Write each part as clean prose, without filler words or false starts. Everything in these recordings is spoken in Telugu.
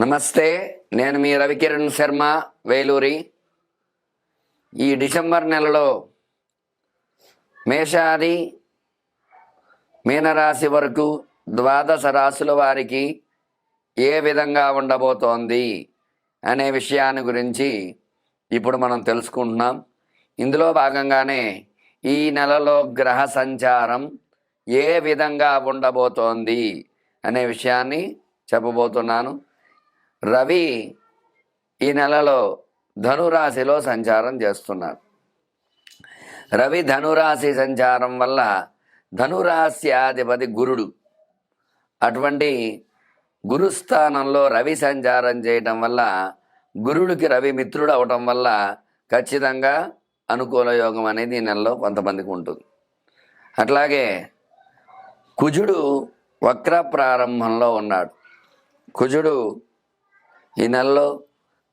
నమస్తే, నేను మీ రవికిరణ్ శర్మ వేలూరి. ఈ డిసెంబర్ నెలలో మేషాది మీనరాశి వరకు ద్వాదశ రాశుల వారికి ఏ విధంగా ఉండబోతోంది అనే విషయాన్ని గురించి ఇప్పుడు మనం తెలుసుకుంటున్నాం. ఇందులో భాగంగానే ఈ నెలలో గ్రహ సంచారం ఏ విధంగా ఉండబోతోంది అనే విషయాన్ని చెప్పబోతున్నాను. రవి ఈ నెలలో ధనురాశిలో సంచారం చేస్తున్నాడు. రవి ధనురాశి సంచారం వల్ల ధనురాశ్యాధిపతి గురుడు, అటువంటి గురుస్థానంలో రవి సంచారం చేయటం వల్ల గురుడికి రవి మిత్రుడు అవటం వల్ల ఖచ్చితంగా అనుకూల యోగం అనేది ఈ నెలలో కొంతమందికి ఉంటుంది. అట్లాగే కుజుడు వక్ర ప్రారంభంలో ఉన్నాడు. కుజుడు ఈ నెలలో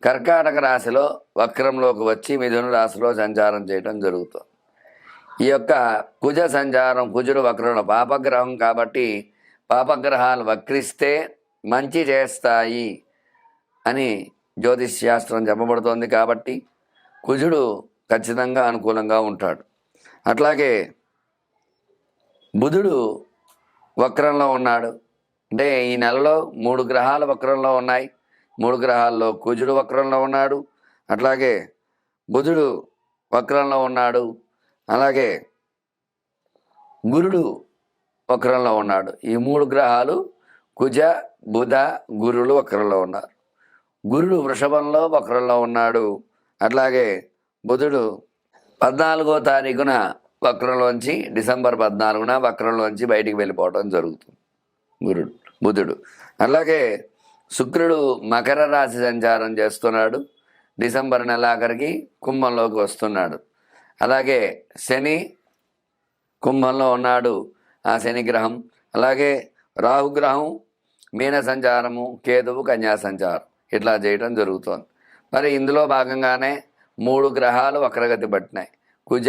కర్కాటక రాశిలో వక్రంలోకి వచ్చి మిథున రాశిలో సంచారం చేయడం జరుగుతుంది. ఈ యొక్క కుజ సంచారం, కుజుడు వక్రంలో పాపగ్రహం కాబట్టి పాపగ్రహాలు వక్రిస్తే మంచి చేస్తాయి అని జ్యోతిష్ శాస్త్రం చెప్పబడుతోంది. కాబట్టి కుజుడు ఖచ్చితంగా అనుకూలంగా ఉంటాడు. అట్లాగే బుధుడు వక్రంలో ఉన్నాడు. అంటే ఈ నెలలో 3 గ్రహాలు వక్రంలో ఉన్నాయి. 3 గ్రహాల్లో కుజుడు వక్రంలో ఉన్నాడు, అట్లాగే బుధుడు వక్రంలో ఉన్నాడు, అలాగే గురుడు వక్రంలో ఉన్నాడు. ఈ 3 గ్రహాలు కుజ బుధ గురులు వక్రంలో ఉన్నారు. గురుడు వృషభంలో వక్రంలో ఉన్నాడు. అట్లాగే బుధుడు 14వ తారీఖున వక్రంలోంచి డిసెంబర్ 14న వక్రంలోంచి బయటికి వెళ్ళిపోవడం జరుగుతుంది బుధుడు. అలాగే శుక్రుడు మకర రాశి సంచారం చేస్తున్నాడు. డిసెంబర్ నెలాఖరికి కుంభంలోకి వస్తున్నాడు. అలాగే శని కుంభంలో ఉన్నాడు, ఆ శని గ్రహం. అలాగే రాహుగ్రహం మీన సంచారము, కేతువు కన్యా సంచారం ఇట్లా చేయడం జరుగుతోంది. మరి ఇందులో భాగంగానే 3 గ్రహాలు వక్రగతి పట్టినాయి, కుజ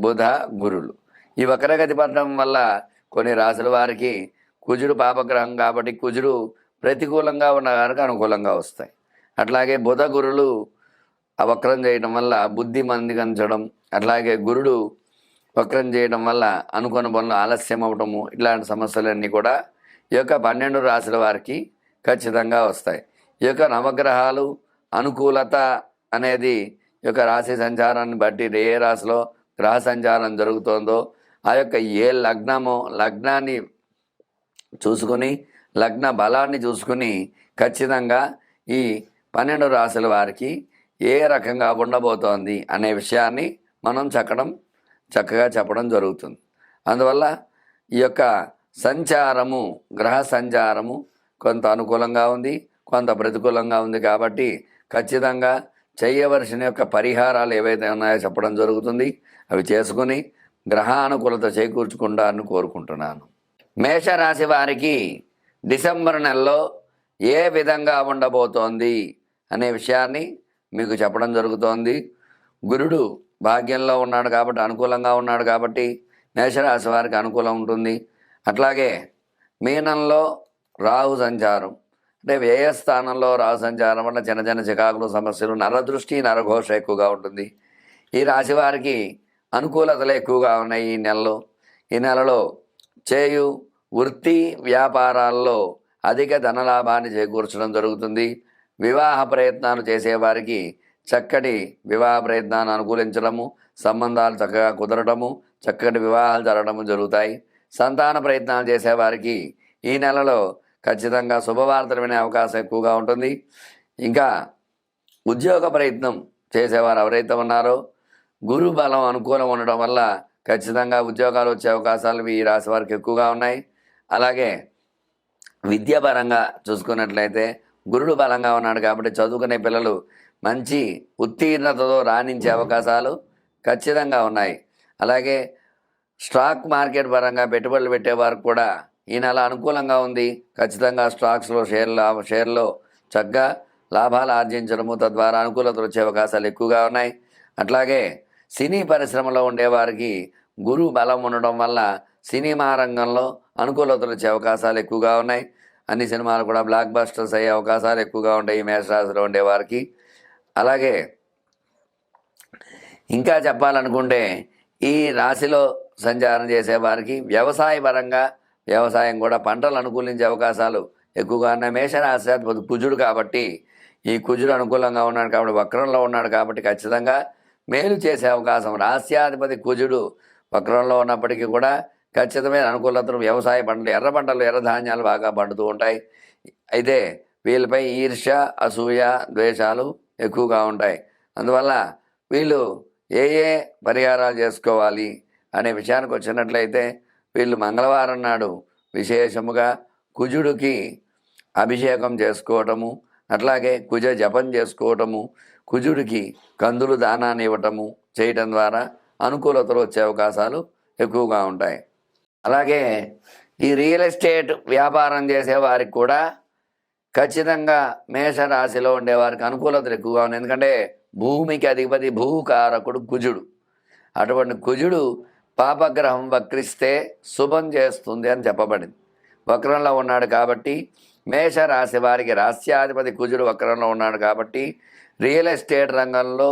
బుధ గురులు. ఈ వక్రగతి పట్టడం వల్ల కొన్ని రాశుల వారికి కుజుడు పాపగ్రహం కాబట్టి కుజుడు ప్రతికూలంగా ఉన్న వారికి అనుకూలంగా వస్తాయి. అట్లాగే బుధ గురులు వక్రం చేయడం వల్ల బుద్ధి మందించడం, అట్లాగే గురుడు వక్రం చేయడం వల్ల అనుకున్న పనులు ఆలస్యం అవటము, ఇట్లాంటి సమస్యలన్నీ కూడా ఈ యొక్క 12 రాశుల వారికి ఖచ్చితంగా వస్తాయి. ఈ యొక్క నవగ్రహాలు అనుకూలత అనేది ఈ యొక్క రాశి సంచారాన్ని బట్టి ఏ రాశిలో గ్రహ సంచారం జరుగుతుందో ఆ యొక్క ఏ లగ్నాన్ని చూసుకొని, లగ్న బలాన్ని చూసుకుని ఖచ్చితంగా ఈ 12 రాశుల వారికి ఏ రకంగా ఉండబోతోంది అనే విషయాన్ని మనం చక్కగా చెప్పడం జరుగుతుంది. అందువల్ల ఈ యొక్క సంచారము, గ్రహ సంచారము కొంత అనుకూలంగా ఉంది, కొంత ప్రతికూలంగా ఉంది. కాబట్టి ఖచ్చితంగా చేయవలసిన యొక్క పరిహారాలు ఏవైతే ఉన్నాయో చెప్పడం జరుగుతుంది. అవి చేసుకుని గ్రహానుకూలత చేకూర్చుకుంటారని కోరుకుంటున్నాను. మేషరాశి వారికి డిసెంబర్ నెలలో ఏ విధంగా ఉండబోతోంది అనే విషయాన్ని మీకు చెప్పడం జరుగుతోంది. గురుడు భాగ్యంలో ఉన్నాడు కాబట్టి అనుకూలంగా ఉన్నాడు కాబట్టి మేషరాశి వారికి అనుకూలం ఉంటుంది. అట్లాగే మీనంలో రాహు సంచారం, అంటే వ్యయస్థానంలో రాహు సంచారం వల్ల చిన్న చికాకులు, సమస్యలు, నరదృష్టి, నరఘోష ఎక్కువగా ఉంటుంది. ఈ రాశి వారికి అనుకూలతలు ఎక్కువగా ఉన్నాయి. ఈ నెలలో చేయు వృత్తి వ్యాపారాల్లో అధిక ధనలాభాన్ని చేకూర్చడం జరుగుతుంది. వివాహ ప్రయత్నాలు చేసేవారికి చక్కటి వివాహ ప్రయత్నాన్ని అనుకూలించడము, సంబంధాలు చక్కగా కుదరటము, చక్కటి వివాహాలు జరగడము జరుగుతాయి. సంతాన ప్రయత్నాలు చేసేవారికి ఈ నెలలో ఖచ్చితంగా శుభవార్తలు వినే అవకాశం ఎక్కువగా ఉంటుంది. ఇంకా ఉద్యోగ ప్రయత్నం చేసేవారు ఎవరైతే ఉన్నారో గురు బలం అనుకూలం ఉండడం వల్ల ఖచ్చితంగా ఉద్యోగాలు వచ్చే అవకాశాలు ఈ రాశి వారికి ఎక్కువగా ఉన్నాయి. అలాగే విద్యాపరంగా చూసుకున్నట్లయితే గురుడు బలంగా ఉన్నాడు కాబట్టి చదువుకునే పిల్లలు మంచి ఉత్తీర్ణతతో రాణించే అవకాశాలు ఖచ్చితంగా ఉన్నాయి. అలాగే స్టాక్ మార్కెట్ పరంగా పెట్టుబడులు పెట్టేవారు కూడా ఈ నెల అనుకూలంగా ఉంది. ఖచ్చితంగా స్టాక్స్లో షేర్లో చక్కగా లాభాలు ఆర్జించడము, తద్వారా అనుకూలత వచ్చే అవకాశాలు ఎక్కువగా ఉన్నాయి. అట్లాగే సినీ పరిశ్రమలో ఉండేవారికి గురు బలం ఉండడం వల్ల సినిమా రంగంలో అనుకూలతలు వచ్చే అవకాశాలు ఎక్కువగా ఉన్నాయి. అన్ని సినిమాలు కూడా బ్లాక్ బస్టర్స్ అయ్యే అవకాశాలు ఎక్కువగా ఉంటాయి ఈ మేషరాశిలో ఉండేవారికి. అలాగే ఇంకా చెప్పాలనుకుంటే ఈ రాశిలో సంచారం చేసేవారికి వ్యవసాయపరంగా వ్యవసాయం కూడా పంటలు అనుకూలించే అవకాశాలు ఎక్కువగా ఉన్నాయి. మేషరాశి కుజుడు కాబట్టి ఈ కుజుడు అనుకూలంగా ఉన్నాడు కాబట్టి వక్రంలో ఉన్నాడు కాబట్టి ఖచ్చితంగా మేలు చేసే అవకాశం. రాస్యాధిపతి కుజుడు వక్రంలో ఉన్నప్పటికీ కూడా ఖచ్చితమైన అనుకూలతలు వ్యవసాయ పంటలు, ఎర్ర పంటలు, ఎర్ర ధాన్యాలు బాగా పండుతూ ఉంటాయి. అయితే వీళ్ళపై ఈర్ష్య, అసూయ, ద్వేషాలు ఎక్కువగా ఉంటాయి. అందువల్ల వీళ్ళు ఏ ఏ పరిహారాలు చేసుకోవాలి అనే విషయానికి వచ్చినట్లయితే వీళ్ళు మంగళవారం నాడు విశేషముగా కుజుడికి అభిషేకం చేసుకోవటము, అట్లాగే కుజ జపం చేసుకోవటము, కుజుడికి కందులు దానాన్ని ఇవ్వటము చేయటం ద్వారా అనుకూలతలు వచ్చే అవకాశాలు ఎక్కువగా ఉంటాయి. అలాగే ఈ రియల్ ఎస్టేట్ వ్యాపారం చేసే వారికి కూడా ఖచ్చితంగా మేషరాశిలో ఉండేవారికి అనుకూలతలు ఎక్కువగా ఉన్నాయి. ఎందుకంటే భూమికి అధిపతి భూకారకుడు కుజుడు. అటువంటి కుజుడు పాపగ్రహం వక్రిస్తే శుభం చేస్తుంది అని చెప్పబడింది. వక్రంలో ఉన్నాడు కాబట్టి మేషరాశి వారికి రాస్యాధిపతి కుజుడు వక్రంలో ఉన్నాడు కాబట్టి రియల్ ఎస్టేట్ రంగంలో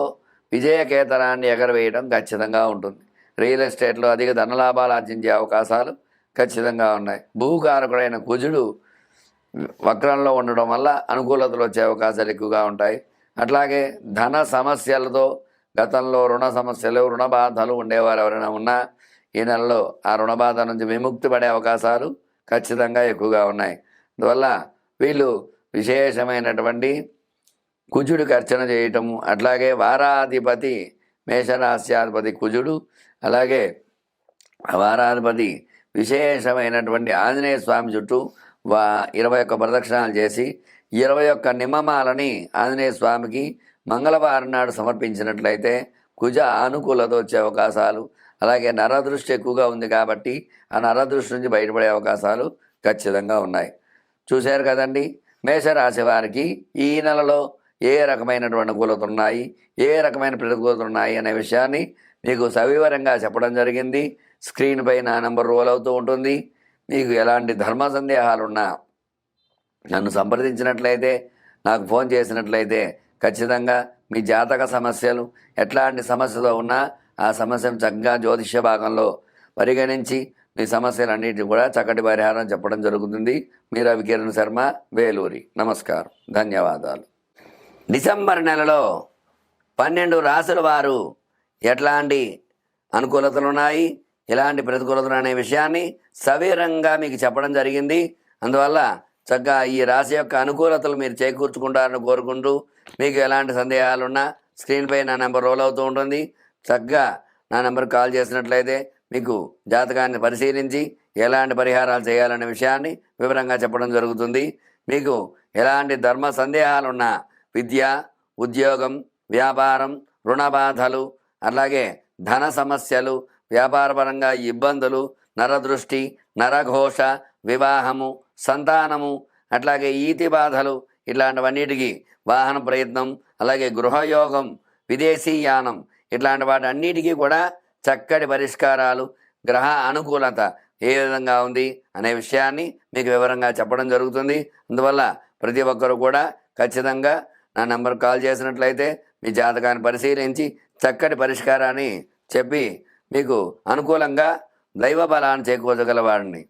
విజయకేతనాన్ని ఎగరవేయడం ఖచ్చితంగా ఉంటుంది. రియల్ ఎస్టేట్లో అధిక ధనలాభాలు ఆర్జించే అవకాశాలు ఖచ్చితంగా ఉన్నాయి. భూకారకుడైన కుజుడు వక్రంలో ఉండడం వల్ల అనుకూలతలు వచ్చే అవకాశాలు ఎక్కువగా ఉంటాయి. అట్లాగే ధన సమస్యలతో గతంలో రుణ సమస్యలు, రుణ బాధలు ఉండేవారు ఎవరైనా ఉన్నా ఈ నెలలో ఆ రుణ బాధ నుంచి విముక్తి పడే అవకాశాలు ఖచ్చితంగా ఎక్కువగా ఉన్నాయి. అందువల్ల వీళ్ళు విశేషమైనటువంటి కుజుడికి అర్చన చేయటము, అట్లాగే వారాధిపతి మేషరాశ్యాధిపతి కుజుడు, అలాగే వారాధిపతి విశేషమైనటువంటి ఆంజనేయ స్వామి చుట్టూ 21 ప్రదక్షిణాలు చేసి 21 నిమ్మమాలని ఆంజనేయ స్వామికి మంగళవారం నాడు సమర్పించినట్లయితే కుజ అనుకూలత వచ్చే అవకాశాలు, అలాగే నరదృష్టి ఎక్కువగా ఉంది కాబట్టి ఆ నరదృష్టి నుంచి బయటపడే అవకాశాలు ఖచ్చితంగా ఉన్నాయి. చూశారు కదండి, మేషరాశి వారికి ఈ నెలలో ఏ రకమైనటువంటి అనుకూలతలు ఉన్నాయి, ఏ రకమైన ప్రతికూలతలు ఉన్నాయి అనే విషయాన్ని మీకు సవివరంగా చెప్పడం జరిగింది. స్క్రీన్ పైన నెంబర్ రోల్ అవుతూ ఉంటుంది. మీకు ఎలాంటి ధర్మ సందేహాలున్నా నన్ను సంప్రదించినట్లయితే, నాకు ఫోన్ చేసినట్లయితే ఖచ్చితంగా మీ జాతక సమస్యలు ఎట్లాంటి సమస్యలో ఉన్నా ఆ సమస్యను చక్కగా జ్యోతిష్య భాగంలో పరిగణించి మీ సమస్యలన్నిటిని కూడా చక్కటి పరిహారం చెప్పడం జరుగుతుంది. మీ రవికిరణ్ శర్మ, వేలూరి. నమస్కారం, ధన్యవాదాలు. డిసెంబర్ నెలలో 12 రాసుల వారు ఎట్లాంటి అనుకూలతలు ఉన్నాయి, ఎలాంటి ప్రతికూలతలు అనే విషయాన్ని సవివరంగా మీకు చెప్పడం జరిగింది. అందువల్ల చక్కగా ఈ రాశి యొక్క అనుకూలతలు మీరు చేకూర్చుకుంటారని కోరుకుంటూ, మీకు ఎలాంటి సందేహాలున్నా స్క్రీన్పై నా నెంబర్ రోల్ అవుతూ ఉంటుంది. చక్కగా నా నెంబర్కి కాల్ చేసినట్లయితే మీకు జాతకాన్ని పరిశీలించి ఎలాంటి పరిహారాలు చేయాలనే విషయాన్ని వివరంగా చెప్పడం జరుగుతుంది. మీకు ఎలాంటి ధర్మ సందేహాలున్నా విద్య, ఉద్యోగం, వ్యాపారం, రుణ బాధలు, అలాగే ధన సమస్యలు, వ్యాపారపరంగా ఇబ్బందులు, నరదృష్టి, నరఘోష, వివాహము, సంతానము, అట్లాగే ఈతి బాధలు, ఇట్లాంటివన్నిటికీ వాహన ప్రయత్నం, అలాగే గృహయోగం, విదేశీయానం, ఇట్లాంటి వాటి అన్నిటికీ కూడా చక్కటి పరిష్కారాలు, గ్రహ అనుకూలత ఏ విధంగా ఉంది అనే విషయాన్ని మీకు వివరంగా చెప్పడం జరుగుతుంది. అందువల్ల ప్రతి ఒక్కరు కూడా ఖచ్చితంగా నా నెంబర్కి కాల్ చేసినట్లయితే మీ జాతకాన్ని పరిశీలించి చక్కటి పరిష్కారాన్ని చెప్పి మీకు అనుకూలంగా దైవ బలాన్ని చేకూర్చగలవాడిని.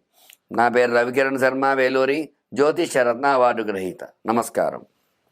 నా పేరు రవికిరణ్ శర్మ, వేలూరి, జ్యోతిష్య రత్న అవార్డు గ్రహీత. నమస్కారం.